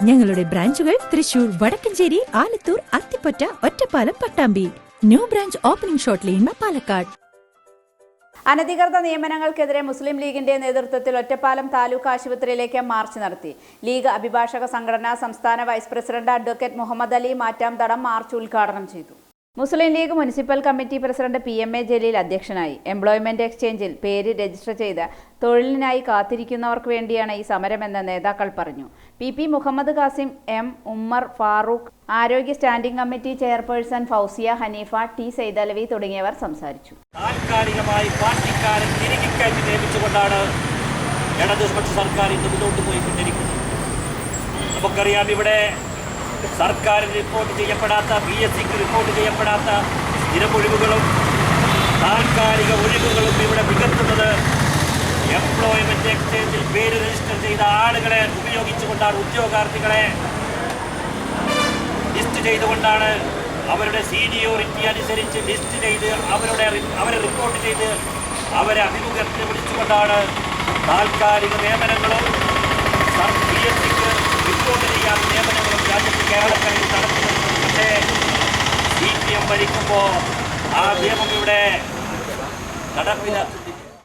ഞങ്ങളുടെ ബ്രാഞ്ചുകൾ Thrissur, Vadakkanchery, Alathur, Athippatta, Ottapalam, Pattambi. New branch opening shortly in Palakkad. അനധികൃത നിയമനങ്ങൾക്കെതിരെ മുസ്ലിം ലീഗിന്റെ നേതൃത്വത്തിൽ ഒറ്റപ്പാലം താലൂക്ക് ആശുപത്രിയിലേക്ക് മാർച്ച് നടത്തി. ലീഗ് അഭിഭാഷക സംഘടനാ സംസ്ഥാന vice president advocate Muhammad Ali Mattamthadam march ഉദ്ഘാടനം ചെയ്തു. Muslim League municipal committee president PMA Jaleel അധ്യക്ഷനായി. എംപ്ലോയ്മെന്റ് എക്സ്ചേഞ്ചിൽ പേര് രജിസ്റ്റർ ചെയ്ത് തൊഴിലിനായി കാത്തിരിക്കുന്നവർക്ക് വേണ്ടിയാണ് ഈ സമരമെന്ന് നേതാക്കൾ പറഞ്ഞു. PP മുഹമ്മദ് കാസിം, M ഉമ്മർ ഫാറൂഖ്, ആരോഗ്യ standing committee chairperson Fousiya Haneefa, T Saidalavi തുടങ്ങിയവർ സംസാരിച്ചു. താൽക്കാലികമായി പാർട്ടിക്കാരെ തിരികെ കയറ്റി നിയമിച്ചുകൊണ്ടാണ് ഇടതുപക്ഷ സർക്കാർ ഇന്ന് മുന്നോട്ട് പോയിക്കൊണ്ടിരിക്കുന്നത്. നമുക്കറിയാം, ഇവിടെ സർക്കാരിന് റിപ്പോർട്ട് ചെയ്യപ്പെടാത്ത, PSCക്ക് റിപ്പോർട്ട് ചെയ്യപ്പെടാത്ത സ്ഥിരമൊഴിവുകളും താൽക്കാലിക ഒഴിവുകളും ഇവിടെ നികത്തുന്നത് എംപ്ലോയ്മെന്റ് എക്സ്ചേഞ്ചിൽ പേര് രജിസ്റ്റർ ചെയ്ത ആളുകളെ ഉപയോഗിച്ചുകൊണ്ടാണ്. ഉദ്യോഗാർത്ഥികളെ ലിസ്റ്റ് ചെയ്തുകൊണ്ടാണ്, അവരുടെ സീനിയോറിറ്റി അനുസരിച്ച് ലിസ്റ്റ് ചെയ്ത് അവരെ റിപ്പോർട്ട് ചെയ്ത് അവരെ അഭിമുഖത്തിന് വിളിച്ചുകൊണ്ടാണ് താൽക്കാലിക നിയമനങ്ങളും PSCക്ക് റിപ്പോർട്ട് ചെയ്യാത്ത നിയമനങ്ങളും രാജ്യത്ത് കേരളക്കരയിൽ നടത്തുന്നത്. പക്ഷേ CPM ഭരിക്കുമ്പോൾ ആ നിയമം ഇവിടെ നടപ്പില്ല.